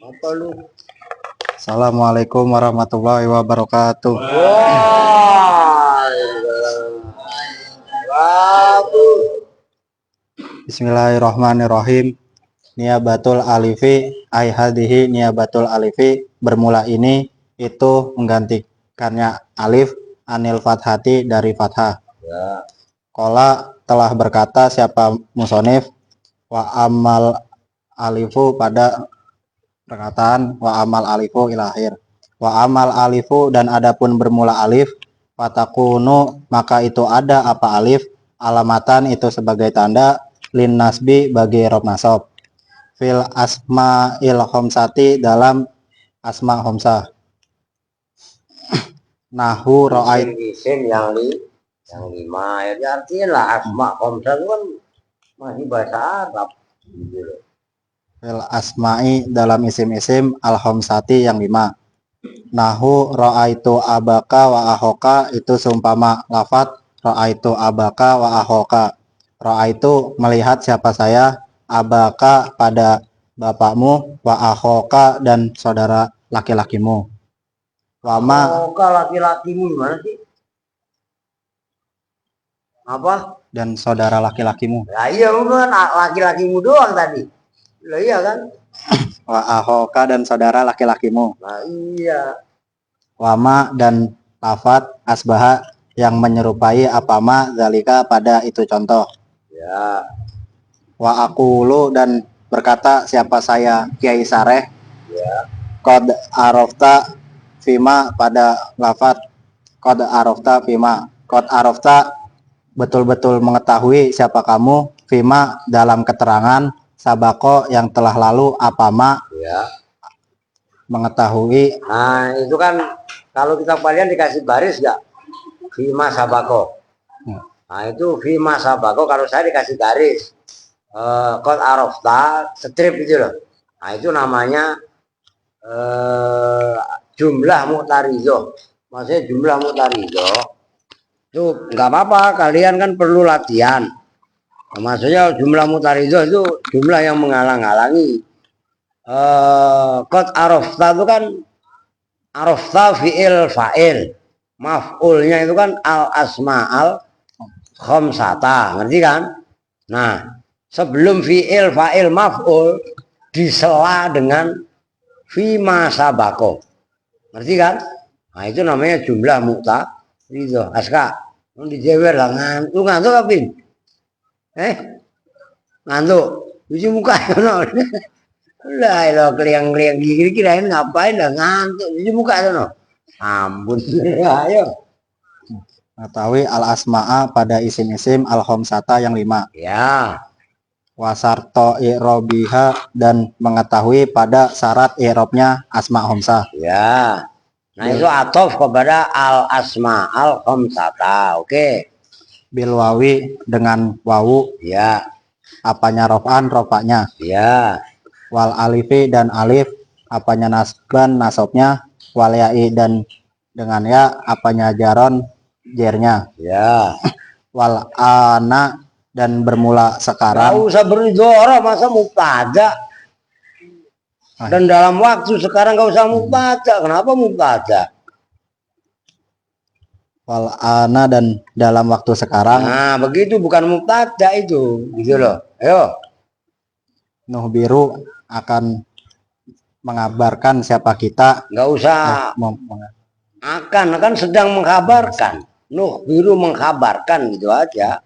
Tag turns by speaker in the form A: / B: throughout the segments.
A: Apa lu?
B: Assalamualaikum warahmatullahi wabarakatuh. Bismillahirrahmanirrahim. Niyabatul alifi ay hadhihi niyabatul alifi, bermula ini itu menggantikannya alif anil fathati dari fathah.
A: Ya.
B: Qala telah berkata siapa musonif, wa amal alifu pada perkataan wa amal alifu ilahir. Wa amal alifu dan adapun bermula alif, fatakunu maka itu ada apa alif, alamatan itu sebagai tanda, lin nasbi bagi rob nasab, fil asma'il khomsati dalam asma khomsah. Nahu ro'ait
A: Isim yang lima ya, artinya lah asma khomsah itu kan masih bahasa Arab gitu loh.
B: fil asma'i dalam isim-isim al khomsati yang 5. Nahu ro'aitu abaka wa ahoka itu seumpama lafat ro'aitu abaka wa ahoka. Ro'aitu melihat siapa saya, abaka pada bapakmu, wa ahoka dan saudara laki-lakimu. Wama
A: Ahoka laki-lakimu gimana sih? Apa?
B: dan saudara laki-lakimu.
A: Lah iya bukan laki-lakimu doang tadi. Lah iya kan?
B: Wa ahoka dan saudara laki-lakimu.
A: Nah iya.
B: Wama dan lafat asbaha yang menyerupai apama zalika pada itu contoh.
A: Ya.
B: Wa aqulu dan berkata siapa saya Kiai Sareh,
A: Ya.
B: qad arafta fima pada lafat qad arafta fima. Qad arafta betul-betul mengetahui siapa kamu, fima dalam keterangan, sabako yang telah lalu, apama
A: Ya.
B: mengetahui.
A: Nah itu kan kalau kita kalian dikasih baris nggak? Fima sabako. Nah itu Fima sabako, kalau saya dikasih garis qad arafta strip gitu loh. Nah itu namanya jumlah mu'tarizoh. Maksudnya jumlah mu'tarizoh itu nggak apa-apa, kalian kan perlu latihan. Nah, maksudnya jumlah mu'tarizoh itu jumlah yang menghalang-halangi. Qad arafta itu kan Arafta fi'il fa'il. Maf'ulnya itu kan al asma'al khamsata, ngerti kan? Nah, sebelum fi'il fa'il maf'ul disela dengan fi ma sabako. Ngerti kan? Nah, itu namanya jumlah mu'ta. Itu, Aska. Dijewer lah ngantuk kapin. Ngantuk. Cuci muka ya. Lah lo kliang-kliang gigi kirain ngapain lah ngantuk. Cuci muka sono. Ampun. Ayo.
B: Mengetahui al asma'a pada isim-isim al khamsata yang 5.
A: Ya.
B: Wasarto i'robiha dan mengetahui pada syarat i'robnya asma khamsah.
A: Ya. Nah, itu atof kepada al asma al khamsata. Oke.
B: Bilwawi dengan wawu.
A: Ya.
B: Apanya rof'an, rofaknya.
A: Ya.
B: Wal alifi dan alif, apanya nasban, nasobnya. Wal ya'i dan dengan ya, apanya jaron, jernya.
A: Ya.
B: Wal ana dan bermula
A: Gak
B: sekarang.
A: usah berdoro, masa mubtada. Dan dalam waktu sekarang gak usah mubtada. Kenapa mubtada?
B: Wal ana dan dalam waktu sekarang.
A: Nah, begitu bukan mubtada itu, gitu loh. Ayo.
B: Nuhbiru akan mengabarkan siapa kita.
A: Nggak usah akan sedang mengkabarkan. Biru mengkabarkan gitu aja.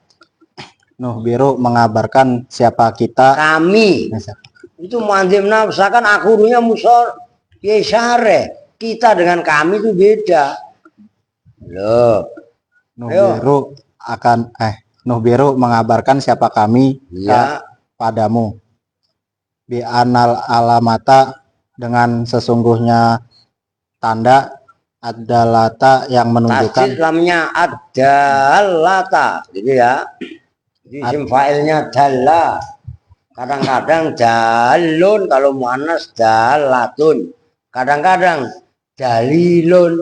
B: Nuhbiru mengabarkan siapa kita.
A: Kami. Itu muandzim nafsa kan akhirnya musor yesare. Kita dengan kami itu beda. Loh.
B: Nuhbiru akan Nuhbiru mengabarkan siapa kami ya padamu. Bi anal alamata dengan sesungguhnya tanda adalata yang menunjukkan.
A: Tasdid adalata gitu ya. Jadi isim fa'ilnya dalla. Kadang-kadang dalun, kalau muannas dalatun. Kadang-kadang dalilun.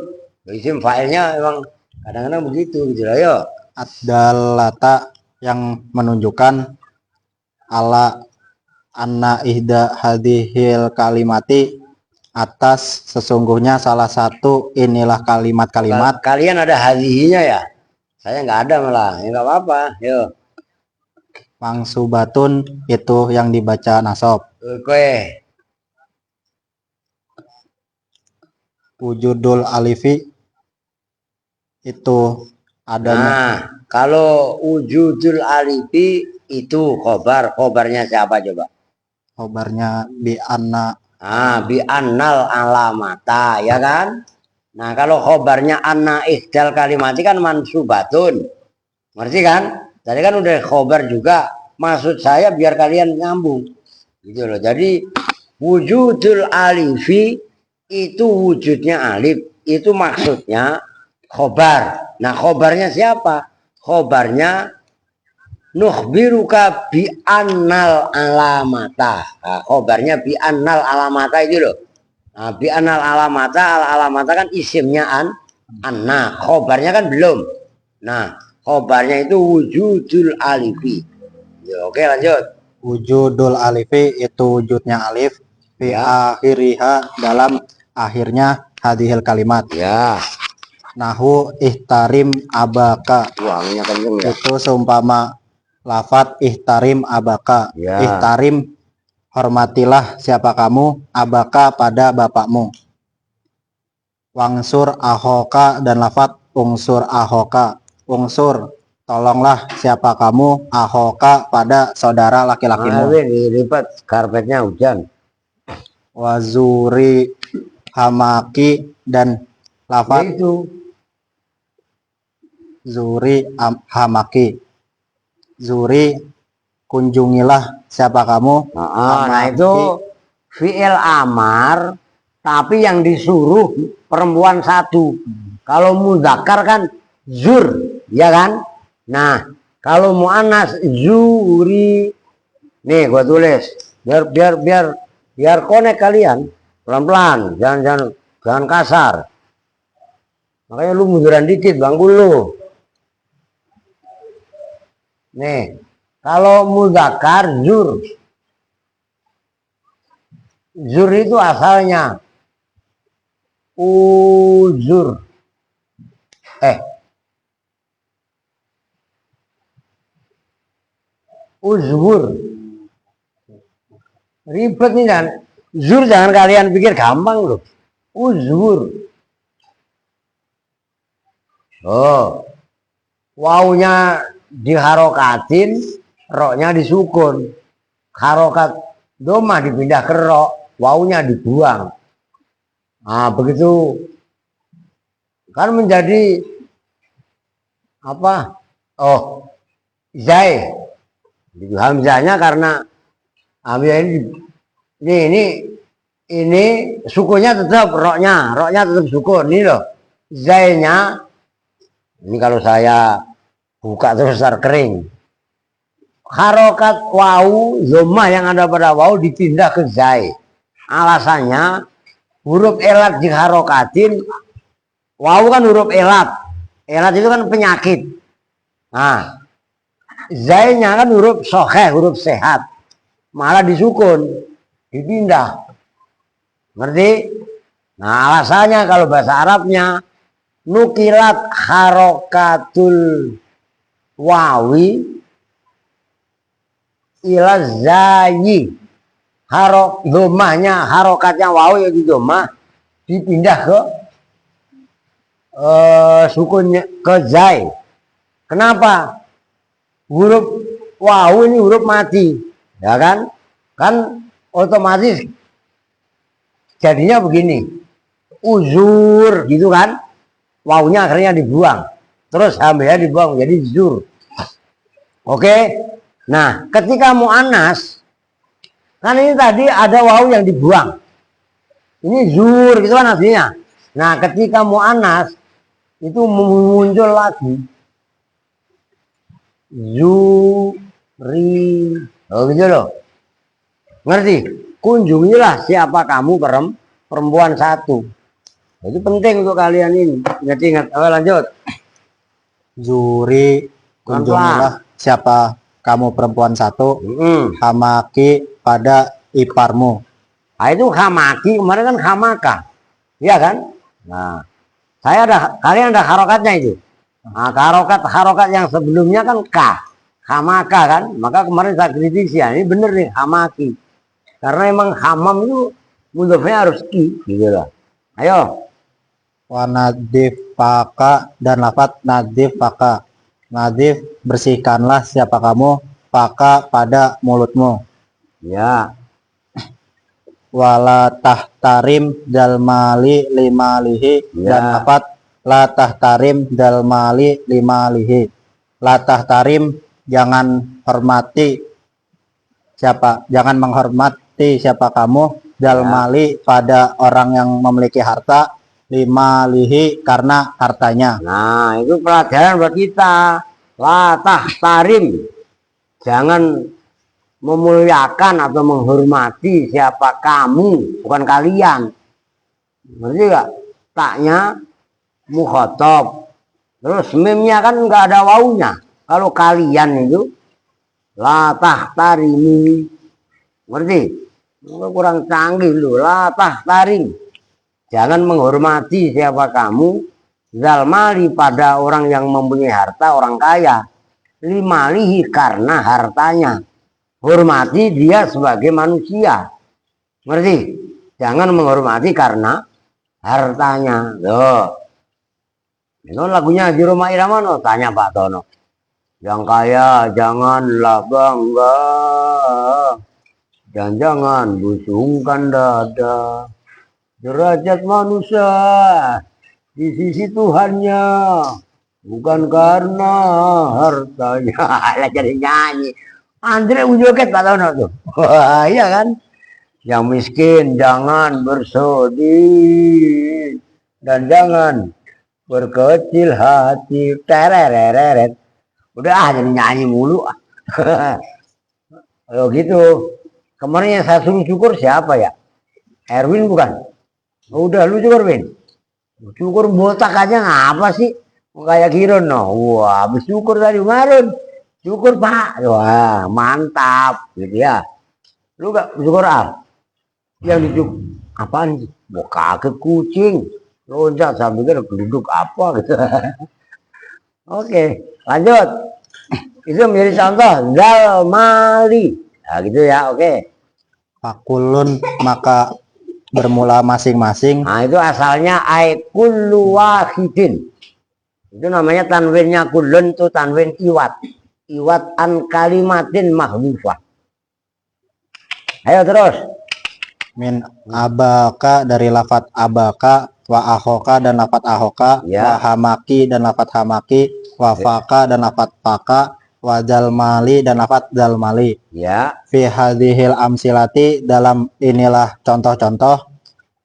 A: Isim fa'ilnya memang kadang-kadang begitu gitu loh. Yo.
B: Adalata yang menunjukkan ala anna ihda hadhil kalimati, atas sesungguhnya salah satu inilah kalimat-kalimat.
A: Kalian ada hadhihinya ya? Saya nggak ada malah. Ya nggak apa-apa. Yo.
B: Mangsubatun itu yang dibaca nasab.
A: Oke.
B: Wujudul alifi itu adanya.
A: Nah, kalau wujudul alifi itu khobarnya siapa coba?
B: Khobarnya bi anna.
A: Bi annal alamata ya kan? Nah, kalau khobarnya anna ihdal kalimati kan mansubatun. Ngerti kan? Tadi kan udah khobar juga. Maksud saya biar kalian nyambung. Gitu loh. Jadi wujudul alifi itu wujudnya alif. Itu maksudnya khobar. Nah, khobarnya siapa? Khobarnya nukhbiruka bi annal alamata. Nah, khobarnya bi annal alamata itu loh. Nah, bi annal alamata, alamata kan isimnya anna. Khobarnya kan belum. Nah, khobarnya itu wujudul alifi. Ya, oke lanjut.
B: Wujudul alifi itu wujudnya alif fi akhiriha dalam akhirnya hadhil kalimat.
A: Ya.
B: Nahu ihtarim abaka.
A: Uangnya kenceng ya.
B: Itu seumpama lafat ihtarim abaka.
A: Ya.
B: Ihtarim hormatilah siapa kamu abaka pada bapakmu. Wangsur ahoka dan lafat ungsur ahoka. Ungsur tolonglah siapa kamu ahoka pada saudara laki-lakimu.
A: Dilipat karpetnya hujan.
B: Wazuri hamaki dan lafat
A: itu
B: zuri hamaki. Zuri kunjungilah siapa kamu.
A: Nah itu fi'il amar tapi yang disuruh perempuan satu. Kalau mudzakkar kan zur, ya kan? Nah, kalau muannas zuri. Nih gua tulis biar connect kalian pelan-pelan, jangan kasar. Makanya lu munduran dikit bangku lu. Nih, kalau mudzakkar zur. Zur itu asalnya uzur. Uzhur. Ribet nih kan. Zur jangan kalian pikir gampang loh. Uzhur. Oh. Wawunya diharokatin, roknya disukun. Harokat doma dipindah ke rok, wawunya dibuang. Nah, begitu kan menjadi apa? Oh, zai. Hamzahnya karena hamzah ini sukunnya tetap roknya tetap sukun ini loh. Zainya ini kalau saya buka terus kering. Harokat wawu zoma yang ada pada wawu dipindah ke zai. Alasannya huruf elat diharokatin. Wawu kan huruf elat. Elat itu kan penyakit. Nah, zainya kan huruf soheh, huruf sehat. Malah disukun, dipindah. Ngerti? Nah, alasannya kalau bahasa Arabnya nukilat harokatul wawi ila zayi. Domahnya, harokatnya wawi yaitu domah dipindah ke sukunnya ke zai. Kenapa? Huruf wawu ini huruf mati, ya kan? Kan otomatis jadinya begini, uzur gitu kan? Wawunya akhirnya dibuang, terus hamzahnya dibuang jadi zur. Oke, nah ketika mu'annas kan ini tadi ada wawu yang dibuang, ini zur gitu kan artinya. Nah ketika mu'annas itu muncul lagi zuri, oh gitu loh, ngerti? Kunjungilah siapa kamu perempuan satu. Itu penting untuk kalian ini. Jadi ingat. Lanjut.
B: Zuri, kunjungilah siapa kamu perempuan satu. Hamaki pada iparmu.
A: Nah, itu hamaki, kemarin kan hamaka. Iya kan? Nah, kalian ada harokatnya itu. Nah, harokat yang sebelumnya kan ka. Hamaka kan? Maka kemarin saya kritisi ya, ini bener nih hamaki. Karena emang hamam itu mudhofnya harus ki gitu loh. Ayo.
B: Wa nadifaka dan lafat nadifaka. Nadif, bersihkanlah siapa kamu, paka pada mulutmu.
A: Ya.
B: Wala tahtarim dalmali limalihi
A: ya.
B: Dan lafat la tahtarim dalmali limalihi. La tahtarim, jangan menghormati siapa kamu dalmali pada orang yang memiliki harta, limalihi karena hartanya.
A: Nah, itu pelajaran buat kita. La tahtarim, jangan memuliakan atau menghormati siapa kamu, bukan kalian. Ngerti gak? Taknya mukhotob, terus mimnya kan nggak ada wawunya. Kalau kalian itu la tahtarimi, ngerti? Kurang canggih lu. La tahtarim, jangan menghormati siapa kamu zalmali pada orang yang mempunyai harta, orang kaya, limalihi karena hartanya. Hormati dia sebagai manusia, ngerti? Jangan menghormati karena hartanya. Loh, itu lagunya Haji Roma Irama, tanya Pak Tono. Yang kaya janganlah bangga dan jangan busungkan dada. Derajat manusia di sisi Tuhannya bukan karena hartanya. Lah jadi nyanyi. Andre Ujoget Pak Tono tuh. Iya kan? Yang miskin jangan bersedih dan jangan berkecil hati. Tereret. Udah jadi nyanyi mulu. Kalau gitu. Kemarin yang saya suruh syukur siapa ya? Erwin bukan? Udah lu syukur Win. Syukur botak aja ngapa sih? Kayak Kiron no. Wah, habis syukur tadi kemarin. Syukur Pak. Wah, mantap gitu ya. Lu gak syukur Al? Yang dijuk apaan sih? Mau kaget kucing. Loncat, saya pikir penduduk apa gitu. Oke, lanjut. Itu menjadi contoh zal mali. Nah, gitu ya. Oke.
B: Fakulun maka bermula masing-masing.
A: Nah, itu asalnya kullu wahidin. Itu namanya tanwinnya kulun itu tanwin iwat. Iwat an kalimatin mahdhufah. Ayo terus.
B: Min abaka dari lafat abaka, wa ahoka dan lafat ahoka,
A: Ya.
B: wa hamaki dan lafat hamaki, wa faka dan lafat faka, wa jalmali dan lafat jalmali.
A: Ya.
B: Fi hadhil amsilati dalam inilah contoh-contoh,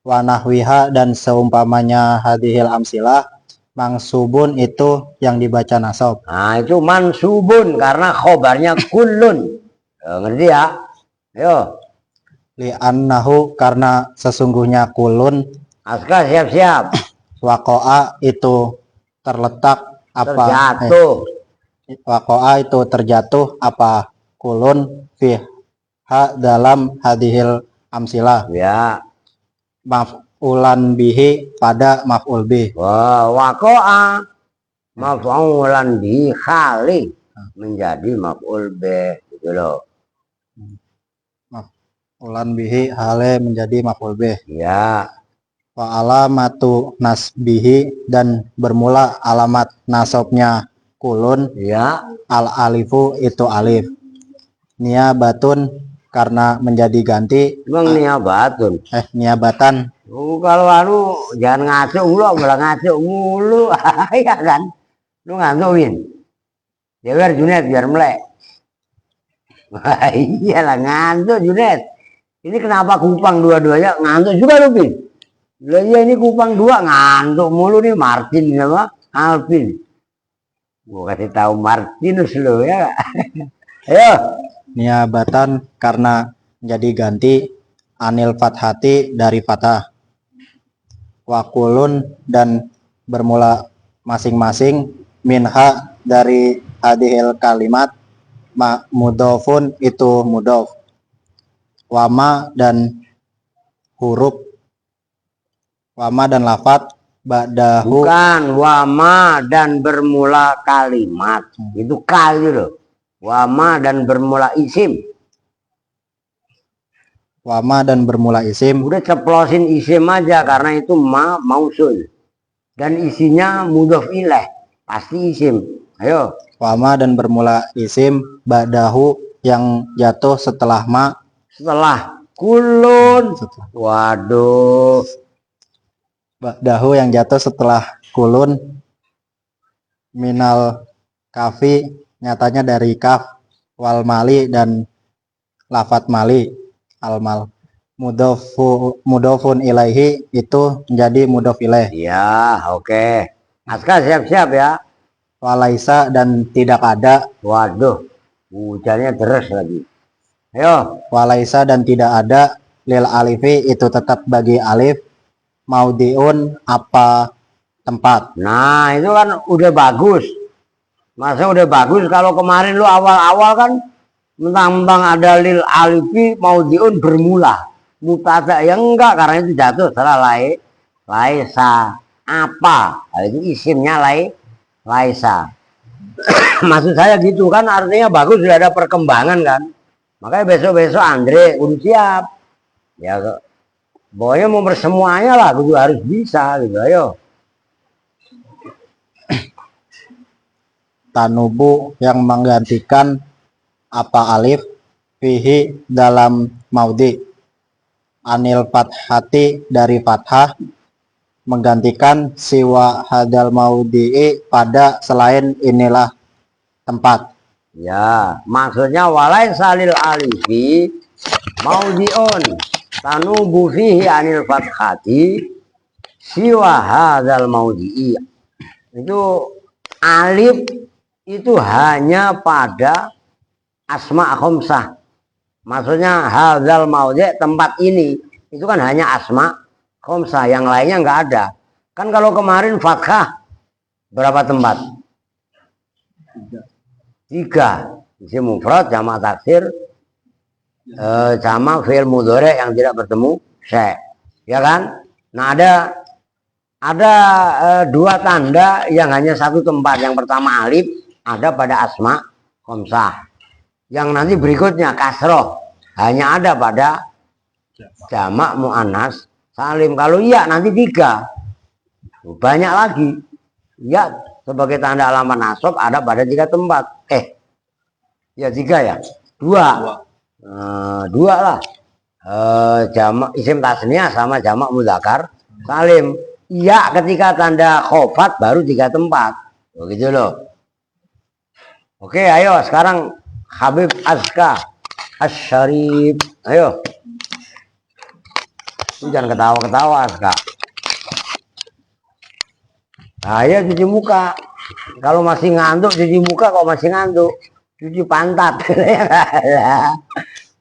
B: wa nahwiha dan seumpamanya hadhil amsilah, mangsubun itu yang dibaca nasab.
A: Nah, itu mansubun karena khobarnya kulun. Ngerti ya? Ayo.
B: Li'annahu karena sesungguhnya kulun,
A: Aska siap-siap.
B: wakoa itu terletak apa
A: Terjatuh.
B: wakoa itu terjatuh apa kulun fiha dalam hadhil amsilah,
A: Ya.
B: maf'ulan bihi pada maf'ul bih.
A: Wah, wakoa maf'ulan bi khali menjadi maf'ul bih gitu loh.
B: Maf'ulan bihi hale menjadi maf'ul bih.
A: Ya.
B: Wa alamatu nasbihi dan bermula alamat nasabnya kulun,
A: Ya.
B: al alifu itu alif, niabatun karena menjadi ganti,
A: Emang niabatun.
B: niabatan
A: Kalau jangan ngaco mulu, malah ngaco mulu. Ya kan? Lu ngantuin. Ya biar Junet biar melek. Wah, iyalah ngantuk Junet. Ini kenapa kupang dua-duanya ngantuk juga lu, Pin? Lah iya ini kupang dua ngantuk mulu nih Martin apa? Alvin. Gua kasih tahu Martinus lo ya. Ayo.
B: niabatan karena menjadi ganti, anil fathati dari fathah, wakulun dan bermula masing-masing, minha dari hadhil kalimat, mudofun itu mudof, wama dan huruf, wama dan lafat ba'dahu.
A: Bukan wama dan bermula kalimat. Itu kali loh. Wama dan bermula isim.
B: Wama dan bermula isim.
A: Udah ceplosin isim aja karena itu mausul. Dan isinya mudhof ilaih. Pasti isim. Ayo.
B: Wama dan bermula isim ba'dahu yang jatuh setelah ma.
A: Setelah kulun. Waduh.
B: Ba'dahu yang jatuh setelah kulun, minal kafi nyatanya dari kaf, wal mali dan lafat mali, almal, mudofun ilaihi itu menjadi mudof ilaih.
A: Ya, oke. Aska siap-siap ya.
B: Walaisa dan tidak ada.
A: Waduh, hujannya deras lagi. Ayo.
B: Walaisa dan tidak ada, lil alifi itu tetap bagi alif, maudiun apa tempat.
A: Nah, itu kan udah bagus. Masa udah bagus kalau kemarin lu awal-awal kan mentang-mentang ada lil alifi maudiun bermula. Mutada yang enggak karena itu jatuh setelah laisa apa. Nah, itu isimnya laisa. Maksud saya gitu kan artinya bagus sudah ada perkembangan kan. Makanya besok-besok Andre udah siap. Ya pokoknya mau bersemuanya lah kudu harus bisa gitu. Ayo.
B: Tanubu yang menggantikan apa alif fihi dalam maudi, anil fathati dari fathah, menggantikan siwa hadal maudi'i pada selain inilah tempat.
A: Ya, maksudnya walai salil alifi maudiun tanubu fihi anil fathati siwa hadzal maudi'i. Itu alif itu hanya pada asma khamsah. Maksudnya hadzal maudi' tempat ini itu kan hanya asma khamsah, yang lainnya nggak ada. Kan kalau kemarin fathah berapa tempat? 3. Isim mufrad, jamak taksir, sama fi'il mudhari yang tidak bertemu syai'. Ya kan? Nah, ada Ada dua tanda yang hanya satu tempat. Yang pertama alif ada pada asma khomsah. Yang nanti berikutnya kasroh hanya ada pada jamak muannas salim. Kalau iya nanti 3. Banyak lagi. Ya sebagai tanda alamat nasab ada pada 3 tempat. Ya 3 ya. 2. 2 lah. Jamak isim tasniah sama jamak mudzakkar salim. Iya ketika tanda khofat baru 3 tempat. Begitu loh. Oke, ayo sekarang Habib Azka Asyarif. Ayo. Jangan ketawa-ketawa Azka. Ayo cuci muka. Kalau masih ngantuk cuci muka, kok masih ngantuk cuci pantat.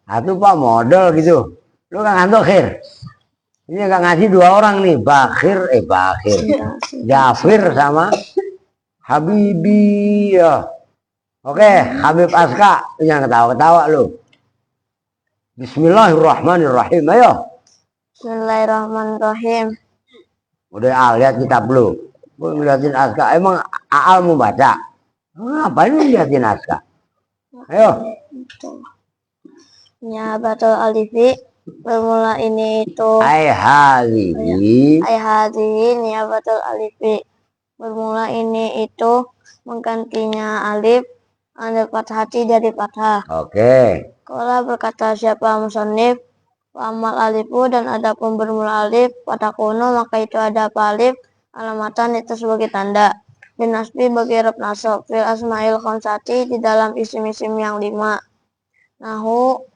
A: Satu Pak model gitu. Lu kan ngantuk Khir. Ini agak ngaji 2 orang nih, Bakhir Jafir sama Habibi ya. Oke, Habib Azka, jangan ketawa-ketawa lu. Bismillahirrahmanirrahim, ayo.
C: Bismillahirrahmanirrahim.
A: Udah lihat kitab lu. Lu ngeliatin Azka, emang Aal mau baca? Ngapain lu ngeliatin Azka? Ayo.
C: Nyabatul alifi bermula ini itu
A: Ayhalihi
C: niyabatul alifi bermula ini itu menggantinya alif ada fathati dari fathah.
A: Oke.
C: Qala berkata siapa musannif wa amal alifu dan adapun bermula alif fatakunu maka itu ada alif alamatan itu sebagai tanda bin nasbi bagi rab nasab fil asmail khamsati di dalam isim-isim yang 5. Nahu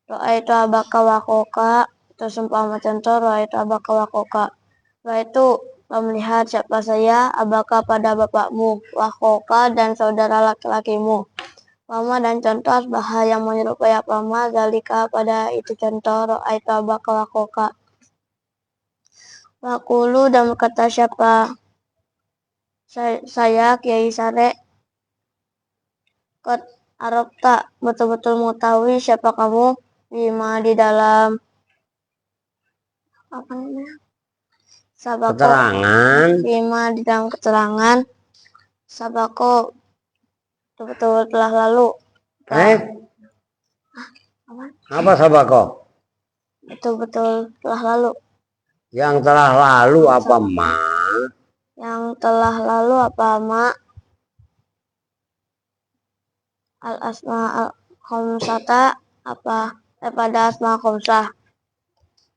C: Ra'aitu abaka wakoka itu seumpama contoh Ra'aitu abaka wakoka. Ra'aitu melihat siapa saya abaka pada bapakmu wakoka dan saudara laki-lakimu. Pama dan contoh asbaha yang menyerupai pama zalika pada itu contoh Ra'aitu abaka wakoka. Wakulu dan berkata siapa saya Kiai Sare kot Arab tak betul-betul mengetahui siapa kamu lima di dalam apa namanya sabako
A: Keterangan.
C: 5 di dalam keterangan sabako betul-betul telah lalu.
A: Apa sabako?
C: Betul-betul telah lalu.
A: Yang telah lalu apa ma?
C: Yang telah lalu apa ma? Al asma al khamsata apa pada asma khamsah.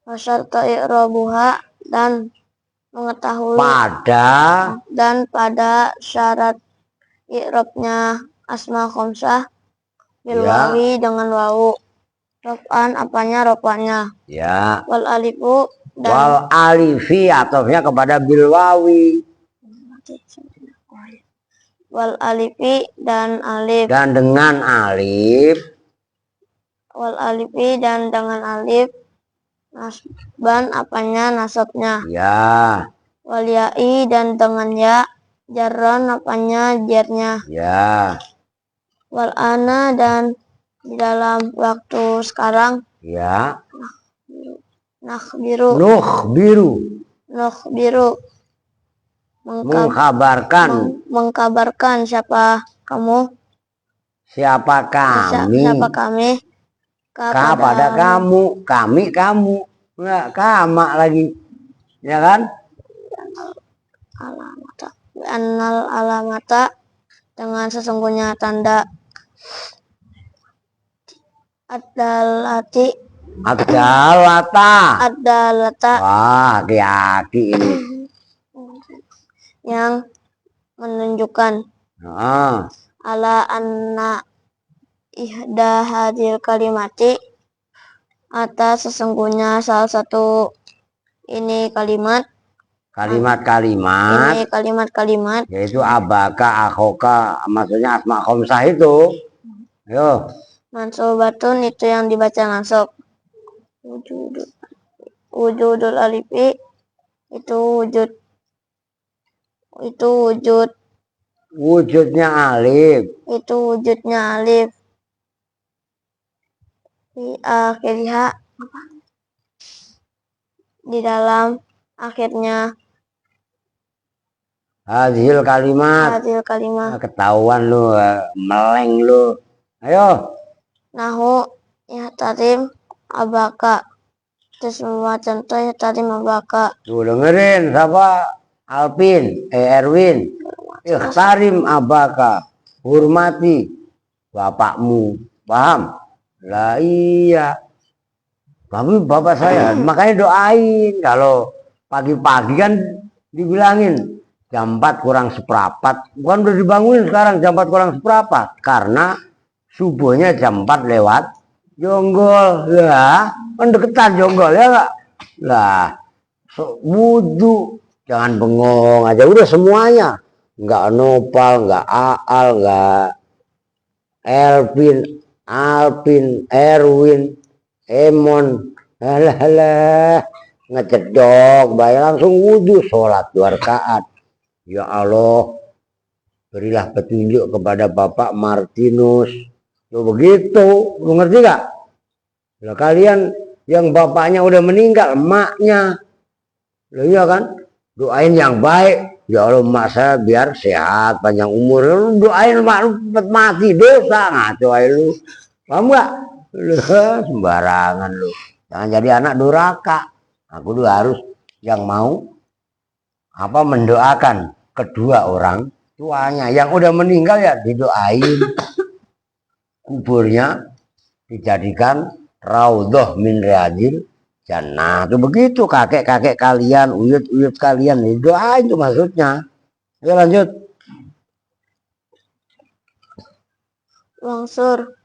C: Wasyarta i'rabuha dan mengetahui pada syarat i'rabnya asma khamsah bil wawi dengan wawu. Rof'an apanya rofanya.
A: Ya.
C: Wal alifu dan
A: Wal alifi atofnya kepada bil wawi.
C: Wal alifi dan alif.
A: Dan dengan alif.
C: Wal alifi dan dengan alif. Nasban apanya nasabnya.
A: Ya.
C: Wal ya'i dan dengan ya. Jarron apanya jarnya.
A: Ya.
C: Wal ana dan di dalam waktu sekarang.
A: Ya.
C: Nakhbiru. Mengkabarkan siapa kamu?
A: Siapa kami?
C: Siapa kami?
A: Pada kamu, kami kamu. Enggak kama lagi. Ya kan?
C: Annal alamata dengan sesungguhnya tanda Adalata.
A: Wah, hati-hati ini.
C: Yang menunjukkan ala anna ihda hadil kalimati atas sesungguhnya salah satu ini kalimat
A: yaitu abaka akhoka maksudnya asma khamsah itu. Yo.
C: Mansubatun itu yang dibaca nasab. Wujudul alifi itu wujudnya alif. Di akhirnya di dalam akhirnya
A: hadhil kalimat.
C: hadil kalimah.
A: Ketahuan lu, meleng lu. Ayo.
C: Nahu yahtarim abaka. Terus semua contoh yahtarim abaka.
A: Tuh dengerin siapa? Alpin, Erwin. Ikhtarim abaka. Hormati bapakmu. Paham? Lah iya. Tapi bapak saya, makanya doain. Kalau pagi-pagi kan dibilangin jam 4 kurang seperempat. Bukan udah dibangunin sekarang jam 4 kurang seperempat. Karena subuhnya jam 4 lewat jonggol. Lah, kan deketan jonggol ya enggak? Lah, wudhu. Jangan bengong aja. Udah semuanya. Enggak Nopal, enggak Aal, enggak Elvin, Alpin, Erwin, Emon, halah ngecedok, bayar langsung wudhu, sholat 2 rakaat. Ya Allah, berilah petunjuk kepada Bapak Martinus. Lo begitu, lu ngerti gak? Lah kalian yang bapaknya udah meninggal, emaknya, lo iya kan? Doain yang baik. Ya Allah, emak saya biar sehat, panjang umur. Lu doain emak lu cepet mati, dosa ngaco aja lu. Paham gak? Sembarangan lu. Jangan jadi anak durhaka. Aku tuh harus yang mau mendoakan kedua orang tuanya. Yang udah meninggal ya didoain. Kuburnya dijadikan raudhah min riyadil jannah. Tuh begitu kakek-kakek kalian, uyut-uyut kalian. Doain tuh maksudnya. Ya lanjut.
C: Wangsur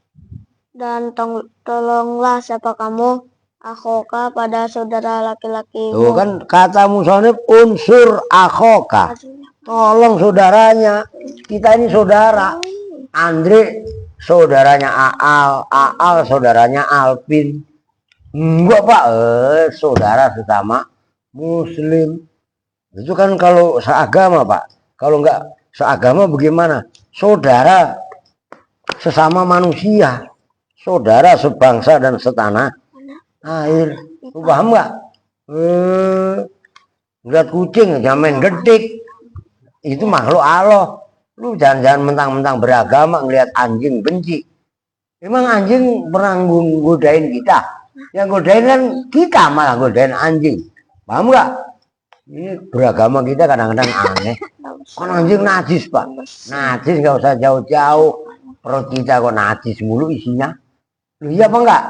C: dan tolonglah siapa kamu akhoka pada saudara laki-lakimu.
A: Tuh kan kata musonif unsur akhoka. Tolong saudaranya. Kita ini saudara. Andre saudaranya Aal, Aal saudaranya Alpin. Enggak Pak, saudara sesama muslim. Itu kan kalau seagama Pak. Kalau enggak seagama bagaimana? Saudara sesama manusia. Saudara sebangsa dan setanah air. Lu paham enggak? Lihat kucing jangan main gedik. Itu makhluk Allah. Lu jangan mentang-mentang beragama ngelihat anjing benci. Emang anjing pernah godain kita? Yang godain kan kita malah godain anjing. Paham nggak? Ini beragama kita kadang-kadang aneh. Kan anjing najis Pak. Najis nggak usah jauh-jauh. Perut kita kok najis mulu isinya. Lu iya apa enggak?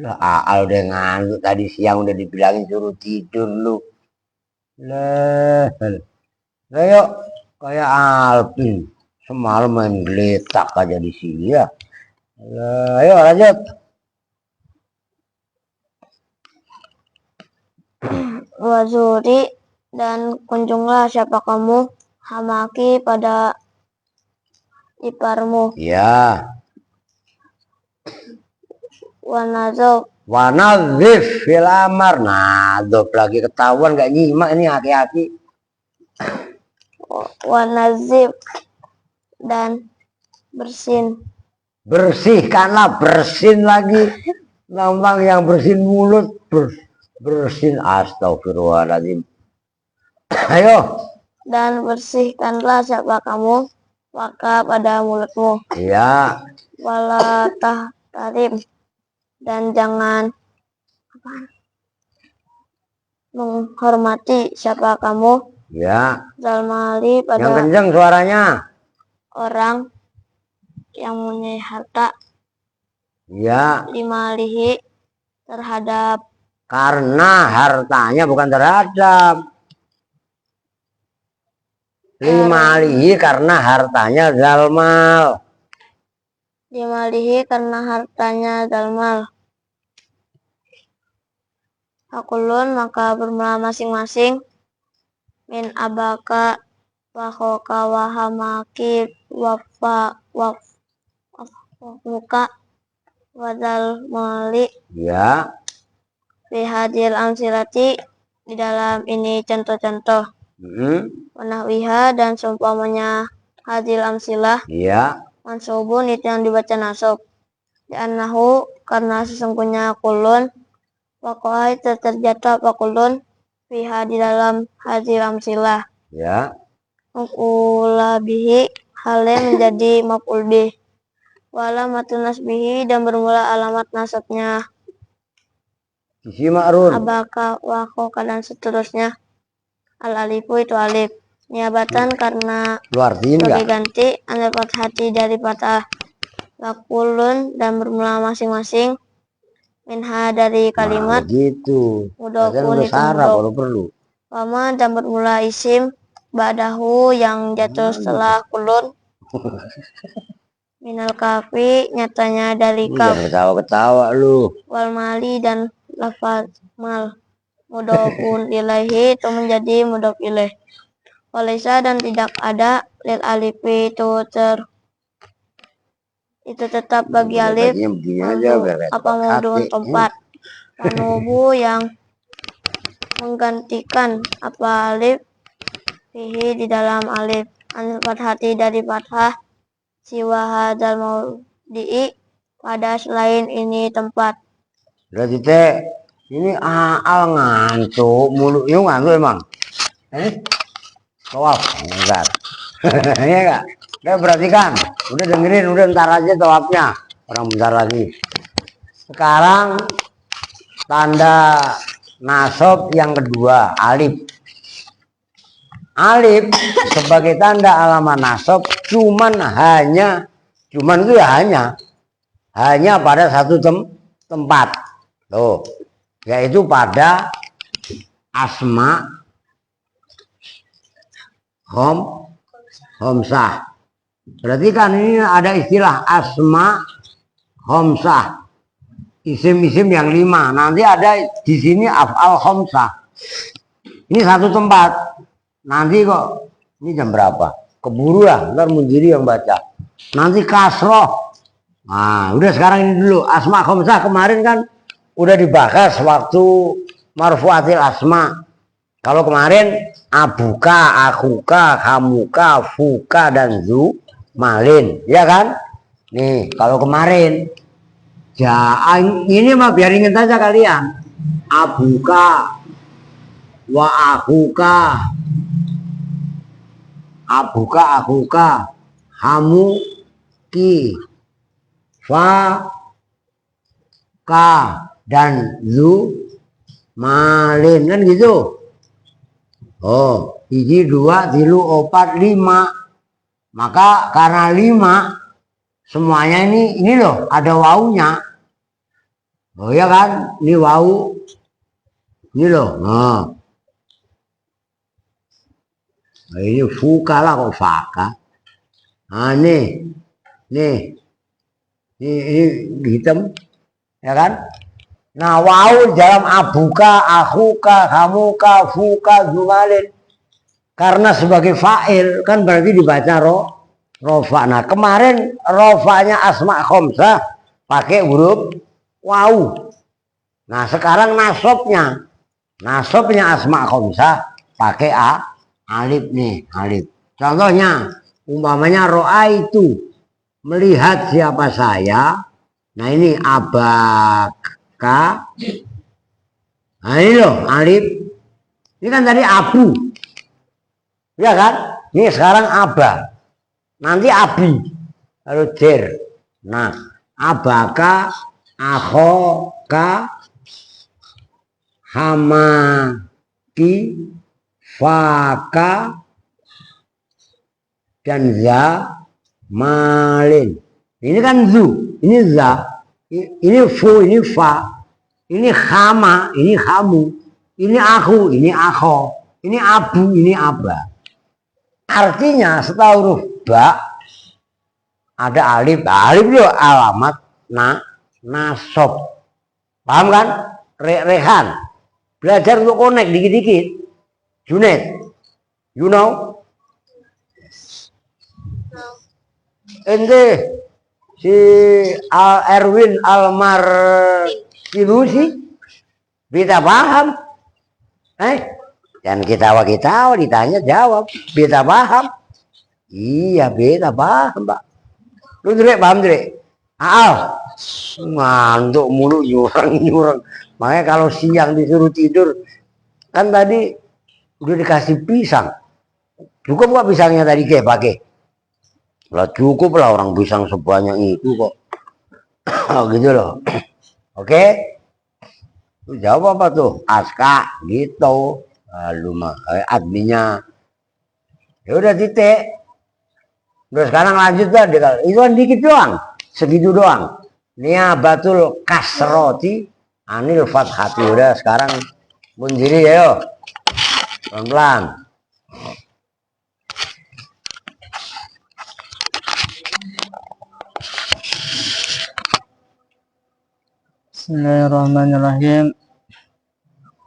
A: Lah Aal udah ngantuk tadi siang udah dibilangin suruh tidur lu. Lah yuk kayak Alpin semalam main geletak aja di sini ya. Lah ayo lanjut.
C: Wazuri dan kunjunglah siapa kamu hamaki pada iparmu.
A: Ya. Wanazif filamar. Nadop lagi ketahuan gak nyimak ini haki-haki.
C: Wanazif dan bersin.
A: Bersihkanlah, bersin lagi. Lambang yang bersin mulut, bersin. Astagfirullahaladzim. Ayo.
C: Dan bersihkanlah siapa kamu maka pada mulutmu.
A: Ya.
C: Walatah tarim dan jangan menghormati siapa kamu.
A: Ya.
C: Zalmali pada
A: yang kenceng suaranya.
C: orang yang mempunyai harta.
A: Ya.
C: Limalihi terhadap.
A: Karena hartanya bukan terhadap. Limalihi karena hartanya zalmal.
C: Limalihi karena hartanya zalmal. Akulun maka bermula masing-masing. Min abaka wahoka wahamaki muka wadal mali.
A: Ya.
C: Bihadil amsilati di dalam ini contoh-contoh. Wanahwiha dan seumpamanya hadil amsilah.
A: Ya.
C: Mansubun itu yang dibaca nasab. Li'annahu karena sesungguhnya kulun wakohai terjatuh apa kulun fiha di dalam hadil amsilah.
A: Ya.
C: Maf'ula bihi hale menjadi maf'ul bih. Wa alamatun nasbihi dan bermula alamat nasabnya.
A: Isi ma'run.
C: Abaka, wa khoka dan seterusnya. Al alifu itu alif. Niabatan karena
A: Lu artiin
C: sebagai
A: nggak?
C: ganti anil fathati dari patah. Wakulun dan bermula masing-masing. Minha dari kalimat.
A: Nah, begitu. Kalian
C: Mudhofun
A: udah
C: itu
A: sarap
C: mudhof.
A: kalau perlu.
C: Wama dan bermula isim. Ba'dahu yang jatuh setelah kulun. Minal kafi nyatanya dari
A: Ini
C: kaf.
A: jangan ketawa-ketawa lu.
C: Wal mali dan lafaz mal. Mudhofun ilaihi itu menjadi mudhof ilaih. Walaysa dan tidak ada lil alifi itu tetap bagi alif
A: Tadinya begini aja biar
C: apa maudhu'un tempat. Tanubu yang menggantikan apa alif fihi di dalam alif anil fathati dari fathah siwa hadzal maudhi'i pada selain ini tempat.
A: Berarti teh ini Aal ngantuk, mulutnya ngantuk emang. Tawaf, enggak. Iya enggak? Udah perhatikan, udah dengerin, udah ntar aja tawafnya. Orang bentar lagi. Sekarang tanda nasab yang kedua, alif. Alif sebagai tanda alamat nasab cuman itu ya hanya pada satu tempat. Tuh, yaitu pada asma homsah. Berarti kan ini ada istilah asma homsah. Isim-isim yang 5. Nanti ada di sini af'al homsah. Ini satu tempat. Nanti kok ini jam berapa? Keburu lah, ntar Munjiri yang baca. Nanti kasroh. Nah, udah sekarang ini dulu. Asma homsah kemarin kan udah dibahas waktu marfu'atil asma. Kalau kemarin abuka, akuka, kamuka, fuka dan zu malin, ya kan? Nih, kalau kemarin ini mah biar inget aja kalian. Abuka wa akuka. Akuka, hamu ki fa ka dan zu malin kan gitu. Oh, 1, 2, 3, 4, 5. Maka karena 5 semuanya ini loh ada wawunya. Oh ya kan? Ini wawu. Ini loh. Nah, ini fuka lah kok faka. Nah, ini hitam, ya kan? Nah, wawu dalam abuka, akuka, kamuka, fuka, zumalin. Karena sebagai fa'il kan berarti dibaca rofa. Nah, kemarin rofanya asma khomsah pakai huruf wawu. Nah, sekarang nasabnya asma khomsah pakai alif nih, alif. Contohnya, umpamanya ro'a itu melihat siapa saya. Nah, ini abaka. Nah, ini loh alif. Ini kan tadi abu. Ya kan? Ini sekarang aba. Nanti abi. Lalu jer. Nah, abaka, akhoka, hamaki, faka, dan za, malin. Ini kan zu, ini za, ini fu, ini fa, ini khama, ini kamu, ini aku, ini akho, ini abu, ini aba. Artinya setelah huruf ba ada alif. Alif itu alamat nasab. Paham kan? Rehan. Belajar untuk connect dikit-dikit. Junet, you know? Ente si Erwin Almar Sinusi bisa paham? Dan ketawa ditanya jawab. Beta paham? Iya, beta paham, Pak. Lu Dre, paham Dre? Ngantuk mulu nyurang. Makanya kalau siang disuruh tidur, kan tadi udah dikasih pisang. Cukup nggak pisangnya tadi ke pakai? Lah cukup lah, orang pisang sebanyak itu kok. Oh, gitu loh. Oke. Lu jawab apa tuh? Aska gitu. Lalu mah adminnya. Ya udah titik. Terus sekarang lanjut dah. Itu kan dikit doang. Segitu doang. Niabatul kasroti anil fathati. Udah sekarang berdiri ya. Pelan-pelan.
D: Bismillahirrahmanirrahim.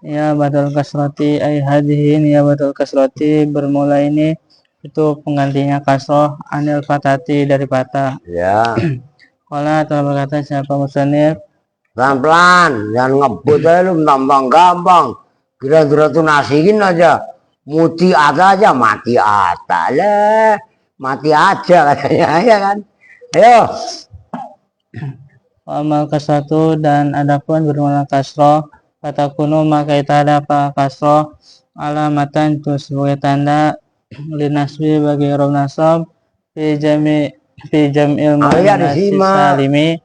D: Ya batul kasroti ay hadihin ya batul kasroti bermula ini itu penggantinya kasroh anil fatati dari patah.
A: Ya.
D: Kala telah berkata siapa musannif
A: Pelan-pelan. Jangan ngebut aja lu. Gampang gampang. Kira-kira tuh nasihin aja. Muti aja. Mati ata lah. Mati aja katanya ya kan. Ayo.
D: amal kasratu dan adapun bermula kasroh kata kuno maka itu ada apa kasroh alamatan itu sebagai tanda linasbi bagi rob nasab fi jam'il muannas salimi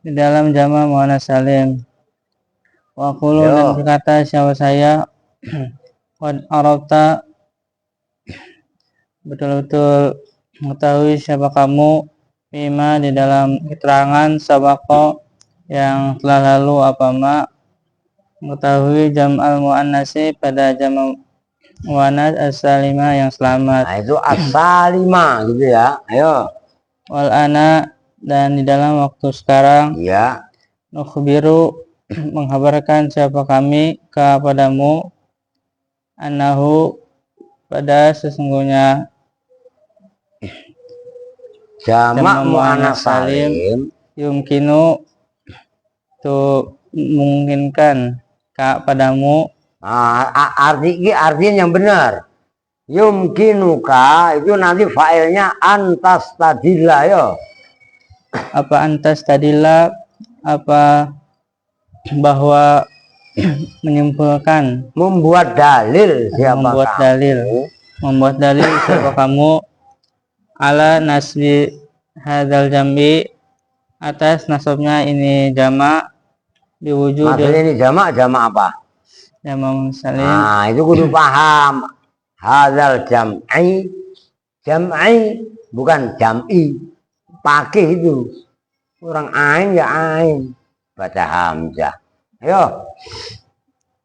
D: di dalam jama muannas salim. Wa qulu dan berkata siapa saya qad arabta betul-betul mengetahui siapa kamu bima di dalam keterangan sabako yang telah lalu apa ma mengetahui jam'al muannasi pada jam muannas as-salima yang selamat.
A: Nah itu as-salima gitu ya. Ayo.
D: Wal ana dan di dalam waktu sekarang
A: Iya.
D: nukhbiru menghabarkan siapa kami kepadamu annahu pada sesungguhnya
A: Jamak muannas salim
D: yumkinu itu memungkinkan padamu.
A: Artinya yang benar. Yumkinuka itu nanti failnya antas tadilla yo.
D: Apa antas tadilla apa bahwa menyimpulkan
A: Membuat dalil siapa kamu?
D: Membuat dalil siapa kamu ala nasbi hadzal jambi atas nasabnya ini jamak diwujud.
A: Maksudnya ini jamak apa?
D: Jamak salim.
A: Nah itu kudu paham. Hadzal jam'i bukan jam'i. Pakai itu. Orang ain ya ain. Baca hamzah. Ayo.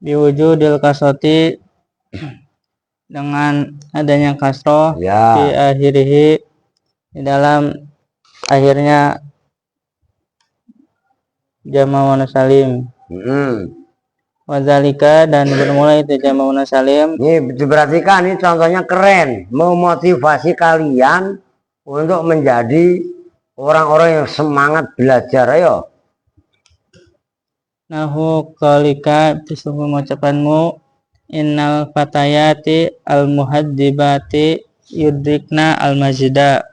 D: Diwujudil kasroti dengan adanya kasroh
A: Ya.
D: di akhirihi di dalam akhirnya jama muannas salim. Wazalika dan bermula itu jama muannas salim.
A: Ini diperhatikan, ini contohnya keren, memotivasi kalian untuk menjadi orang-orang yang semangat belajar. Ayo.
D: Nahu kalika sesungguhnya ucapanmu innal fatayati al muhaddibati yudrikna al majida.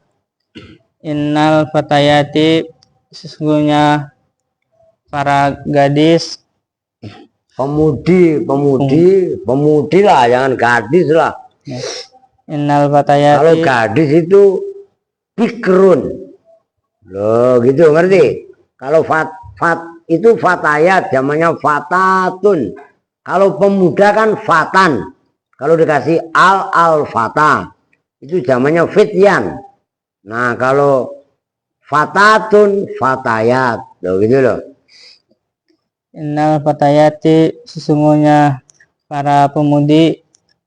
D: Innal fatayati sesungguhnya para gadis
A: Pemudi lah, jangan gadis lah.
D: Innal fatayati
A: Kalau gadis itu pikrun. Loh gitu ngerti? Kalau itu fatayat, zamannya fatatun. Kalau pemuda kan fatan. Kalau dikasih al-fata, itu zamannya fityan. Nah kalau fatatun, fatayat. Loh gitu loh.
D: innal fatayati sesungguhnya para pemudi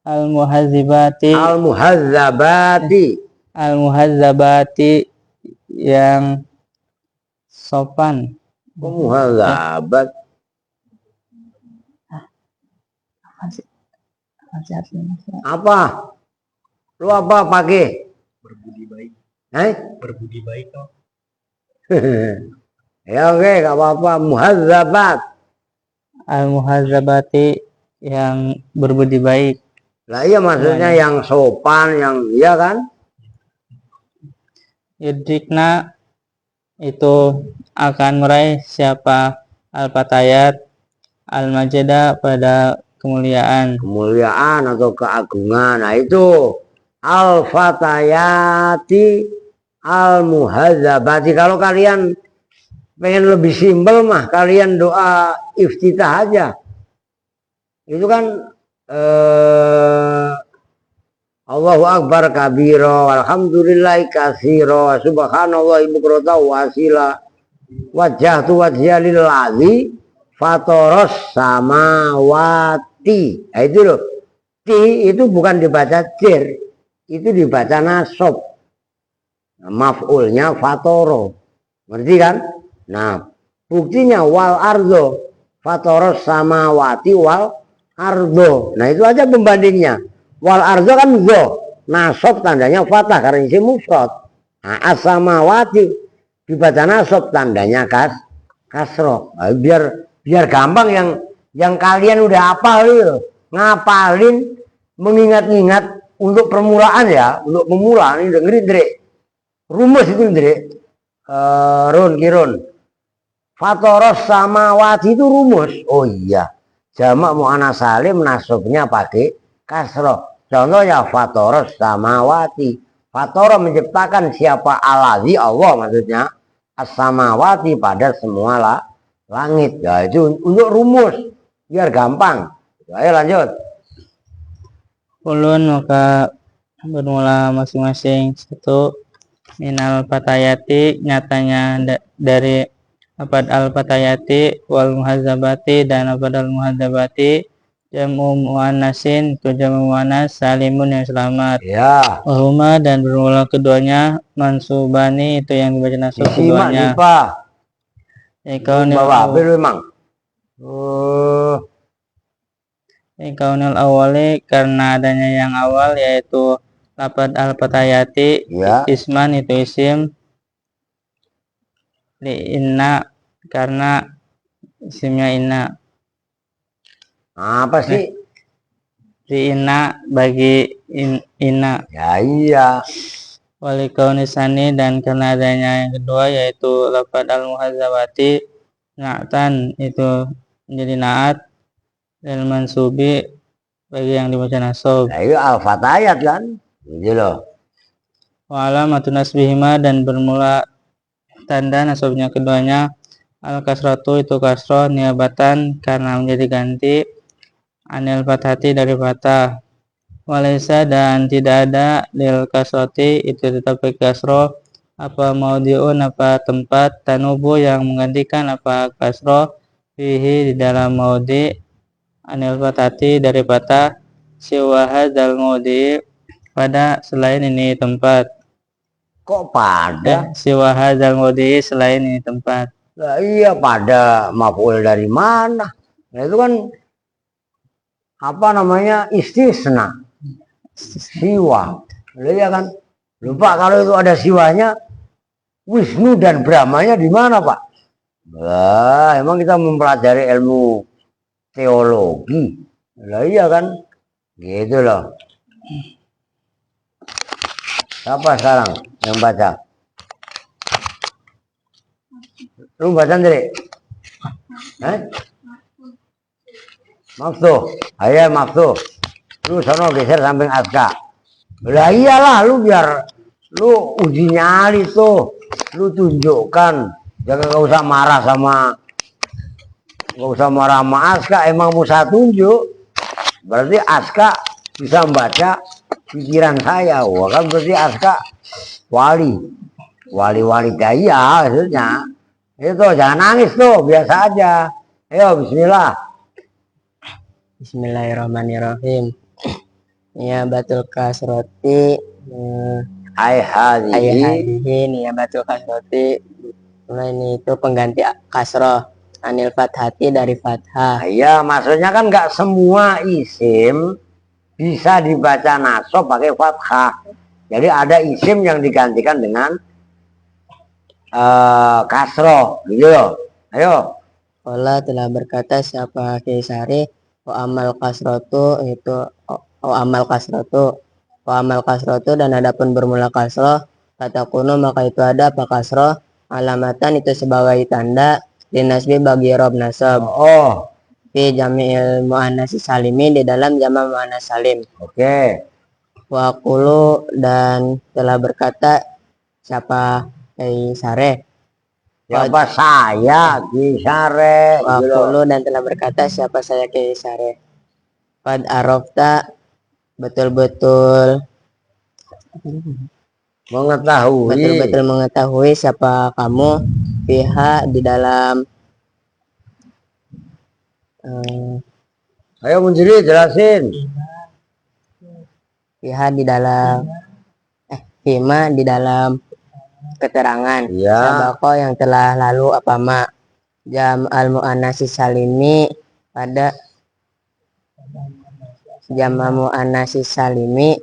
D: al muhazzabati yang sopan.
A: Muhazzabat apa? Lu apa pakai?
B: Berbudi baik.
A: Berbudi baik toh. Ya oke, gak apa-apa. Muhazzabat.
D: Al muhazzabati yang berbudi baik.
A: Lah iya maksudnya yang sopan, yang iya kan?
D: Yudrikna itu akan meraih siapa al-fatayat al-majeda pada kemuliaan
A: Kemuliaan atau keagungan. Nah itu al-fatayati al-muhadzabati. Kalau kalian pengen lebih simpel mah kalian doa iftitah aja. Itu kan Allahu akbar kabira walhamdulillahi katsira subhanallahi bukratan wa asila wajjahtu wajhiya lillazi fatoros samawati. Nah, itu loh. Ti itu bukan dibaca jir, itu dibaca nasab. Maf'ulnya fatoro. Ngerti kan? Nah, buktinya wal ardo fatoros samawati wal ardo. Nah, itu aja pembandingnya. Wal ardo kan zo, nasab tandanya fathah karena isim mufrad. Nah, as-samawati dibaca nasab tandanya kasroh. Nah, biar gampang yang kalian udah hafal itu, ngapalin, mengingat-ingat untuk permulaan ya, untuk pemula ini dengerin Dre. Rumus itu Dre. Kirun. Fatoros samawati itu rumus. Oh iya. Jamak muannas salim nasabnya pakai kasroh. Contohnya fatoros samawati. Fatoro menciptakan siapa alazi Allah maksudnya. As-samawati pada semua langit. Ya itu untuk rumus biar gampang. Ayo lanjut.
D: Ulun maka bermula masing-masing. Satu, minal fatayati, nyatanya dari lafadz al-fatayati wal muhadzabati dan lafadz al-muhadzabati, jamu muannasin itu jamu muannas salimun yang selamat.
A: Ya.
D: Wahuma dan bermula keduanya mansubani itu yang dibaca nasab keduanya.
A: Bawa apa memang?
D: Kaunil awali karena adanya yang awal yaitu lafadz al-fatayati
A: Ya.
D: isman itu isim, li inna karena isimnya inna.
A: Apa sih?
D: Li inna bagi inna.
A: Ya iya.
D: Wali kaunisani dan karena adanya yang kedua yaitu lafadz al-muhadzabati na'tan itu menjadi naat dan mansubi bagi yang dibaca nasab.
A: Nah, itu al-fatayat kan? Gitu loh.
D: Wa alamatun nasbihima dan bermula tanda nasabnya keduanya al-kasratu itu kasroh niabatan karena menjadi ganti anil fathati dari fathah. Walaysa dan tidak ada lil kasrati itu tetap kasroh apa maudiun apa tempat tanubu yang menggantikan apa kasroh fihi di dalam maudi anil fathati dari fathah siwa hadzal maudi pada selain ini tempat.
A: Kok pada?
D: Siwa hadzal maudi selain ini tempat.
A: Nah, iya pada maf'ul dari mana? Nah, itu kan apa namanya istisna. Siwa. Iya kan? Lupa kalau itu ada siwanya, Wisnu dan Brahmanya di mana, Pak? Wah, emang kita mempelajari ilmu teologi. Lah iya kan? Gitu loh. Siapa sekarang yang baca? Lu baca sendiri? Maksud, ayo maksud. Lu sono geser samping Aska. Lah iyalah lu biar lu uji nyali tuh. Lu tunjukkan. Jangan gak usah marah sama Aska, emang Musa tunjuk. Berarti Aska bisa membaca pikiran saya. Wah kan berarti Aska wali daya maksudnya. Itu jangan nangis tuh, biasa aja. Ayo bismillah.
E: Bismillahirrahmanirrahim. Ya batul kasroti
A: Ayhadihi
E: ya batul kasroti. Nah, ini itu pengganti kasroh anil fathati dari fathah.
A: Ya maksudnya kan nggak semua isim bisa dibaca nasab pakai fathah. Jadi ada isim yang digantikan dengan kasroh gitu loh. Ayo.
E: Allah telah berkata siapa Kisari wa amal kasrotu itu wa amal kasrotu dan adapun bermula kasroh kata kuno maka itu ada apa kasroh alamatan itu sebagai tanda dinasbi bagi rob nasab. Fi jami'il muannats salimi di dalam jama' muannas salim.
A: Oke.
E: Wa qulu dan telah berkata siapa Sare.
A: Siapa saya Ki Sare
E: Wa
A: gitu loh.
E: qulu dan telah berkata siapa saya Sare. Qad arafta betul-betul mengetahui siapa kamu fiha di dalam
A: Ayo Munjiri jelasin.
E: fiha di dalam fima di dalam keterangan
A: Iya.
E: sabako yang telah lalu apa ma jam al muannasi salimi pada jama muannasi salimi